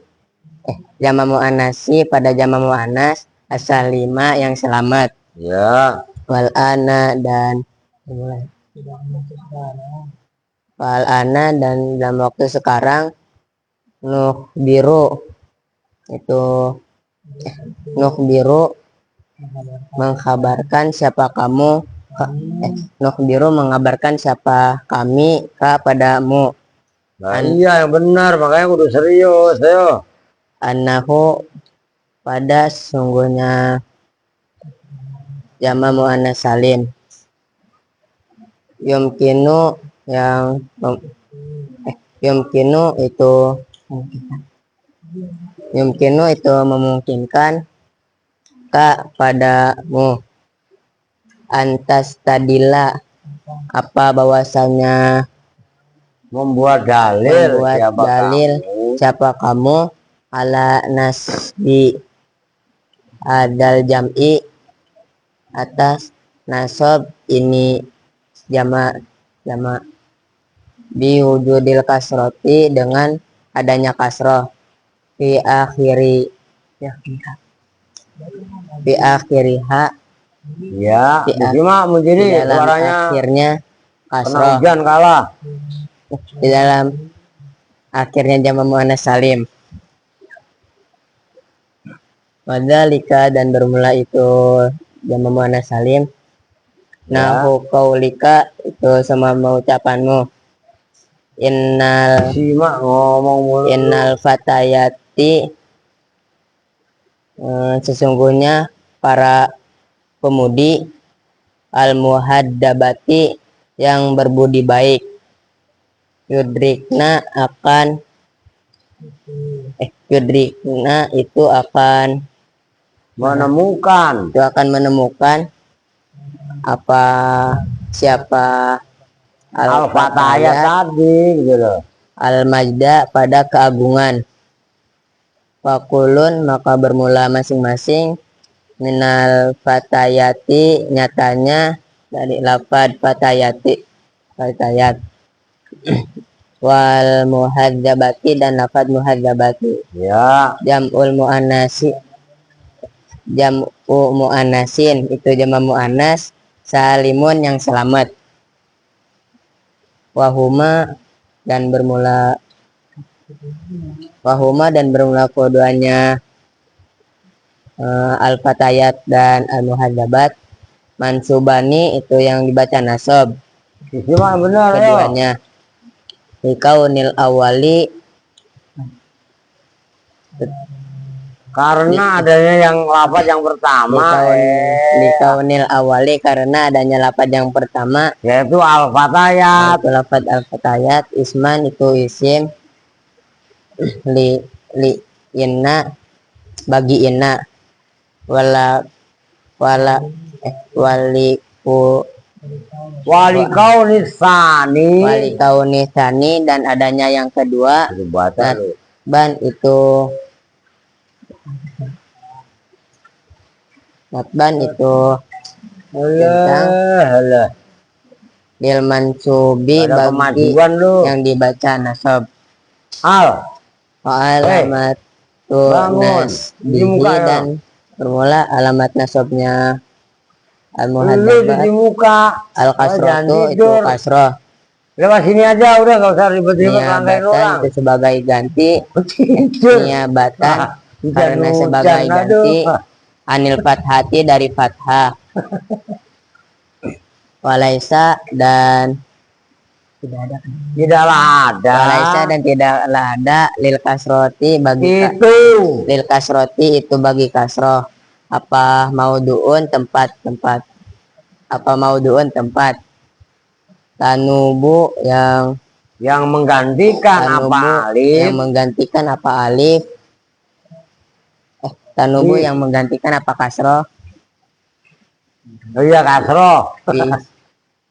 E: jama muannasi pada jama muannas asalima yang selamat
A: Ya.
E: wal ana dan dalam waktu sekarang nuh biru itu nuh biru mengkabarkan siapa kamu nuh biru mengabarkan siapa kami padamu
A: Nah, iya yang benar, makanya kudu serius ayo.
E: anahu pada sungguhnya jama muannas salim yumkinu yang yumkinu itu memungkinkan padamu antas tadila apa bahwasanya
A: Membuat dalil
E: siapa kamu ala nasbi adal jam'i atas nasab ini jama biwujudil kasroti dengan adanya kasroh fi akhiriha
A: Ya, cuma
E: di
A: Munjiri
E: dalam
A: suaranya
E: akhirnya
A: kena
E: kasroh
A: hujan kalah.
E: di dalam akhirnya jama muannas salim wadzalika dan bermula itu jama muannas salim nahu qaulika itu sama ucapanmu
A: Simak ngomong mulu.
E: innal fatayati sesungguhnya para pemudi al muhaddabati yang berbudi baik yudrikna itu akan menemukan apa siapa
A: Al-Fatayat tadi gitu loh.
E: al-majda pada keagungan fakulun maka bermula masing-masing minal fatayati nyatanya dari lafad fatayat wal muhadzabati dan lafad muhadzabati
A: Ya.
E: jam'u muannasin itu jama muannas salimun yang selamat wahuma dan bermula keduanya al-fatayat dan al-muhadzabat mansubani itu yang dibaca nasab
A: Simak benar ya.
E: keduanya likaunil awali
A: Karena adanya yang lafaz yang pertama
E: likaunil awali karena adanya lafaz yang pertama
A: yaitu al-fatayat.
E: itu lafaz al-fatayat isman itu isim li inna bagi inna wali kaunisani dan adanya yang kedua ban itu
A: Alah.
E: lil mansubi
A: Ada
E: bagi
A: kemajuan lu.
E: yang dibaca nasab
A: Al.
E: alamat
A: Bangun.
E: nasbihi dan bermula alamat nasabnya al
A: Lu
E: muhadzabat
A: di muka.
E: al kasroh itu
A: tidur.
E: kasroh
A: Lewat sini aja udah gak usah ribet-ribet langgain orang.
E: niabatan itu sebagai ganti
A: Tidur.
E: niabatan
A: Hujan,
E: karena
A: hujan,
E: sebagai ganti
A: aduh.
E: anil fathati dari fathah walaisa dan
A: Tidaklah ada.
E: Walaisa dan tidaklah ada lil kasroti
A: Itu.
E: lil kasroti itu bagi kasroh. Apa mauduun tempat. Apa mauduun tempat. Tanubu
A: Yang menggantikan apa alif.
E: yang menggantikan apa alif. Tanubu yang menggantikan apa kasroh.
A: Oh iya kasroh.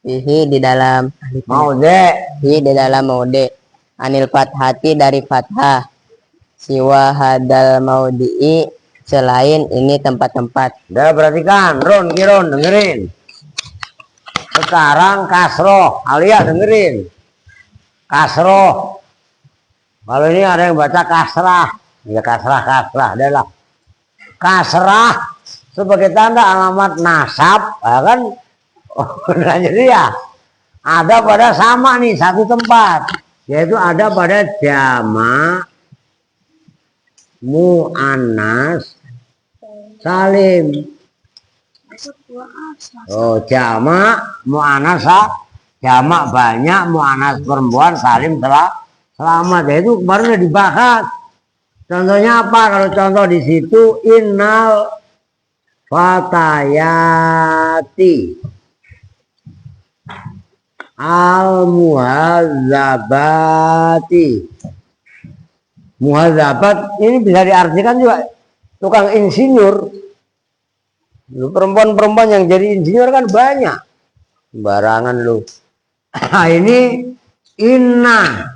E: Fihi di dalam
A: Mau dek.
E: di dalam maude anil fathati dari fathah siwa hadal maudi'i selain ini tempat-tempat.
A: Udah perhatikan. Ron Kiron dengerin. Sekarang kasroh. Alia dengerin. Kasroh. Kalau ini ada yang baca kasrah. Ya kasrah. Adalah kasrah sebagai tanda alamat nasab, ya kan? Nah, jadi ya ada pada sama nih satu tempat, yaitu ada pada jamak muannas salim. Oh, jamak muannas jamak banyak, muannas perempuan salim telah selamat. Yaitu kemarin udah dibahas. Contohnya apa? Kalau contoh di situ innal fatayati al muhadzabati. Muhadzabat ini bisa diartikan juga tukang insinyur. Perempuan-perempuan yang jadi insinyur kan banyak. Barangan lu. Nah, ini inna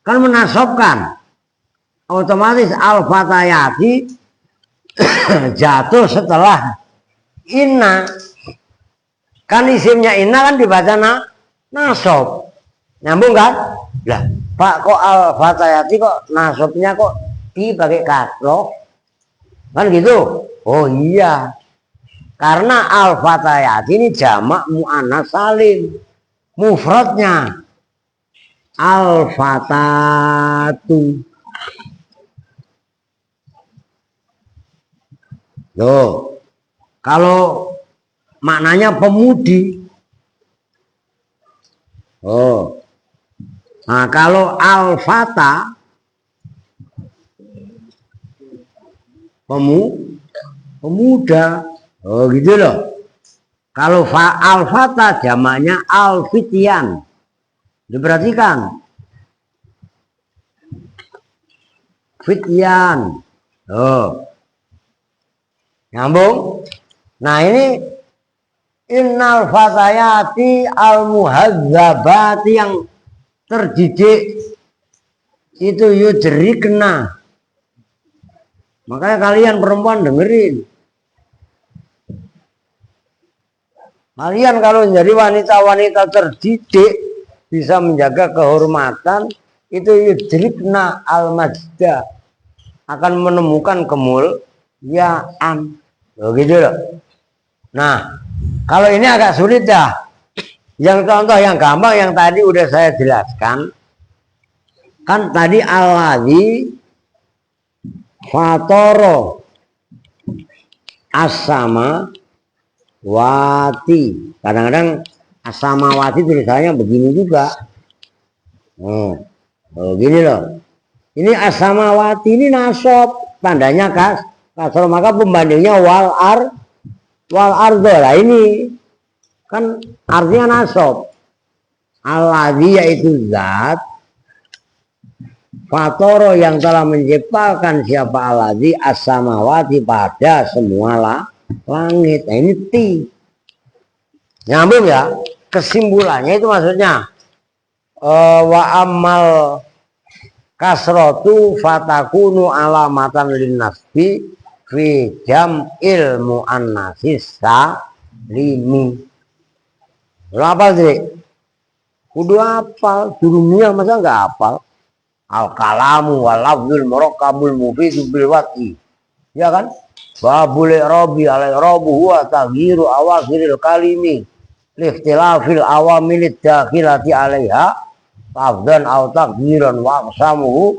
A: kan menasobkan. Otomatis al-fatayati jatuh setelah inna. Kan isimnya inna kan dibaca nasob. Nyambung kan? Lah, Pak kok al-fatayati kok nasobnya kok dipakai kasroh? Kan gitu? Oh iya. Karena al-fatayati ini jamak muannas salim. Mufradnya al-fatatu. Loh, kalau maknanya pemudi. Oh. Nah, kalau al-fata pemuda. Oh, gitu loh. Kalau al-fata jamaknya al-fityan. Diperhatikan. Fityan. Oh. Nyambung. Nah, ini innal fatayati al muhadzabati yang terdidik itu yudrikna. Makanya kalian perempuan dengerin. Kalian kalau menjadi wanita-wanita terdidik bisa menjaga kehormatan itu yudrikna al majda, akan menemukan kemuliaan. Begitu loh. Nah, kalau ini agak sulit dah. Yang contoh yang gampang yang tadi udah saya jelaskan. Kan tadi alladzi fatoro as-sama wati. Kadang-kadang as-samawati tulisannya begini juga. Oh, gini loh. Ini as-samawati ini nasab, tandanya kasroh, maka pembandingnya wal ardo. Lah ini kan artinya nasab. Alladzi yaitu zat, fatoro yang telah menciptakan siapa alladzi as-samawati pada semua langit. Nah, ini ti. Nyambung ya? Kesimpulannya itu maksudnya wa amal kasrotu fatakunu alamatan linnasbi fi jam'il muannasis salimi. Lo hafal sih? Kudu hafal, dunia masa nggak hafal? Al kalamu wal lafzul murakkabul mufidu bil wati. Ya kan? Babul i'rabi al i'rabu huwa taghyiru awakhiril kalimi li ikhtilafil awamilid dakhilati 'alaiha lafdzan aw taqdiran wa aqsamuhu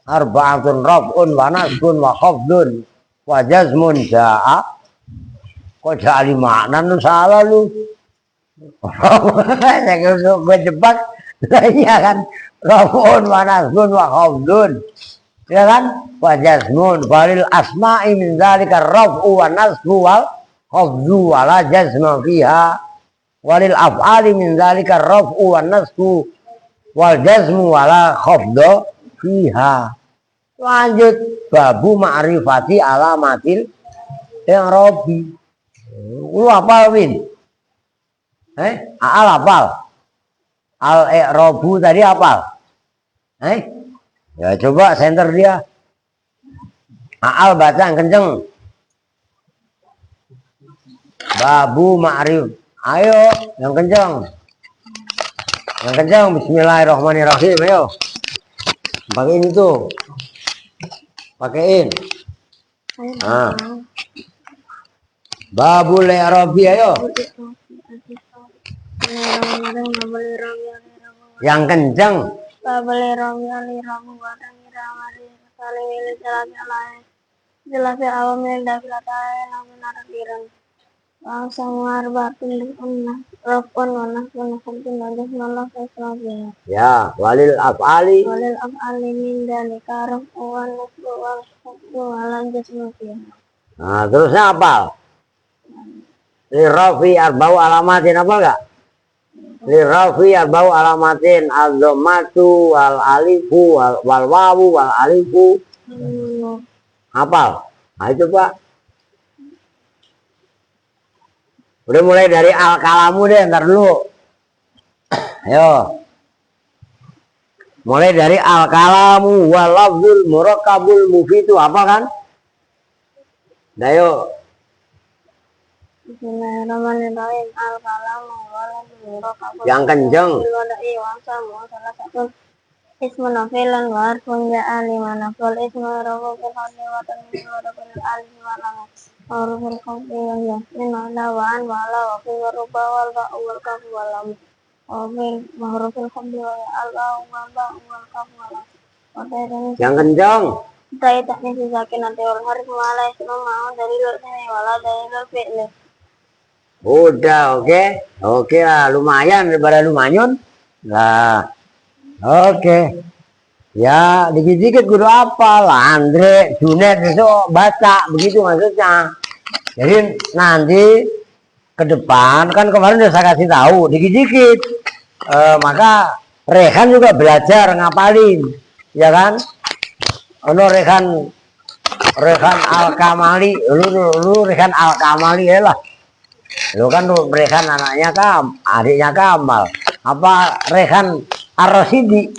A: arba'atun raf'un wa nasbun wa khafdun wa jazmun ja'a. Kok ja'a li makna lu salah lu. Gue jebak Lah iya kan, raf'un wa nasbun wa khafdun. Ya kan? Wa jazmun walil asma'i min dzalika raf'u wa nasbu wal khafdu wa la jazma fiha. Walil af'ali min dzalika raf'u wa nasbu wal jazmu wa la khafdu fiha. Lanjut babu ma'rifati alamatil i'rabi. Lu hafal Win? Al hafal? Al-i'rabu tadi hafal? Ya coba center dia. Al baca yang kenceng. Babu ma'rif. Ayo yang kenceng. Yang kenceng. Bismillahirrahmanirrahim. Ayo. Pakein itu. Pakein. Nah. Babul i'rabi ayo. Yang kenceng. Ya, walil af'ali. Nah, terusnya apa? Lirafi arba'u alamatin apa enggak? Lirafi arba'u alamatin az-dhammatu wal alifu wal wawu wal alifu. Hafal? Nah itu Pak. Udah mulai dari al-kalamu deh, ntar dulu. Ayo. Mulai dari al-kalamu wal lafzul murakkabul mufidu apa kan? Nah yuk.
C: Bismillahirrahmanirrahim. Al-kalamu wal-lafzul murakkabul
A: Yang kenceng.
C: Ismu nafilan wa harfun ja'a limana fal ismu rafu fil hadli wa tanwin wa rabbil alif wa lam huruful khafdi wa yasmin wa la wa an wa la wa fi wa ruba wal ba wal kaf wa lam wa fil huruful khafdi wa al wa ba wal kaf wa lam wa tayran
A: Yang kenceng.
C: dari teknis sakin nanti wal harf wa la ismu ma'u dari lutni wa la dari fi'li.
A: Udah oke lah, lumayan daripada lumayan. Nah. Oke. Ya, dikit-dikit kudu apa lah Andre, Junet besok baca begitu maksudnya. Jadi nanti ke depan kan kemarin udah saya kasih tahu dikit-dikit. Maka Rehan juga belajar ngapalin, ya kan? Ono Rehan Al-Kamali, lu Rehan Al-Kamali ya lah. Lu kan Rehan anaknya adiknya Kamal. Apa Rehan Ar-Rasidi?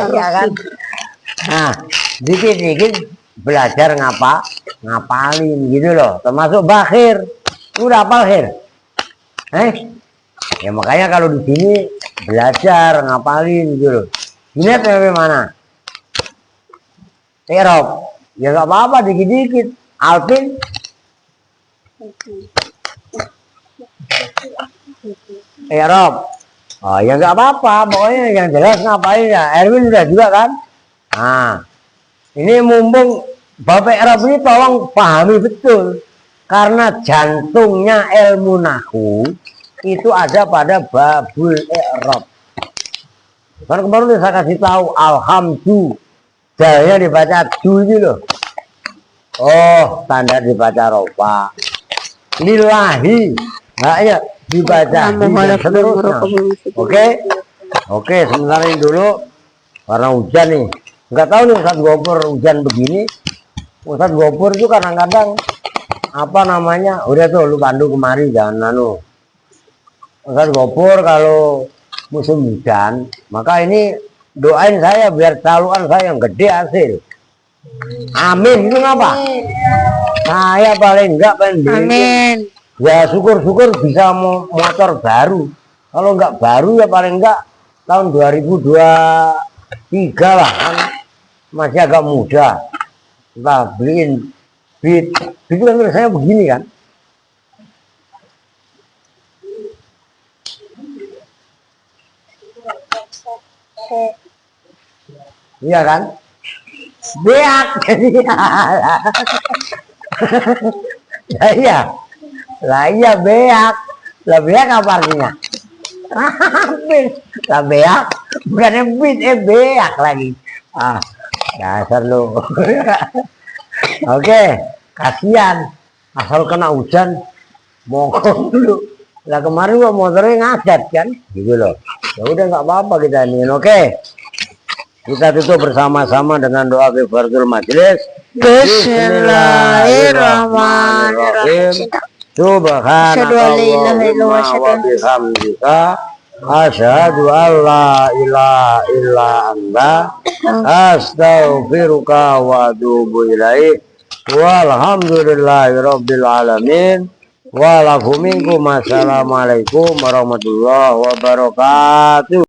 A: Iya kan? Nah, dikit-dikit belajar ngapalin gitu loh. Termasuk Bakhir. Udah hafal Khir? Ya makanya kalau di sini belajar ngapalin gitu loh. Ini sampai mana? I'rab. Ya nggak apa-apa dikit-dikit. Alvin? I'rab. Oh ya nggak apa-apa, pokoknya yang jelas ngapain ya. Erwin udah juga kan. Nah, ini mumpung Bapak I'rab ini tolong pahami betul, karena jantungnya ilmu nahwu itu ada pada babul i'rab. Kan kemarin saya kasih tahu alhamdulillah, dalnya dibaca du itu loh. Oh, tanda dibaca rofa. Lillahi, ya dibaca dan seterusnya. Oke, sebentar ini dulu karena hujan nih. Nggak tahu nih Ustadz Gopur hujan begini. Ustadz Gopur itu kadang-kadang apa namanya? Udah tuh lu pandu kemari jangan nanu. Ustadz Gopur kalau musim hujan, maka ini doain saya biar taluan saya yang gede hasil. Amin itu ngapa? Saya paling enggak pengen. Ya syukur-syukur bisa motor baru. Kalau enggak baru ya paling enggak tahun 2023 lah kan. Masih agak muda. Kita beliin Beat. Itu kan saya begini kan. Iya kan? Beak. Iya. Lah iya beak. Lah beak apa artinya? Bis, lah beak, bukannya bis, beak lagi. Ah, dasar lu. Oke, kasihan. Asal kena hujan, mogok dulu. Lah kemarin gua motornya ngadat kan, gitu loh. Ya udah nggak apa-apa kita ini. Oke, kita tutup bersama-sama dengan doa kifaratul majelis. Bismillahirrahmanirrahim. Subhanallah wa bihamdika asyhadu an la ilaha illa anta astaghfiruka wa atubu ilaik. Walhamdulillahi rabbil alamin. Wa lakum minkum assalamualaikum warahmatullahi wabarakatuh.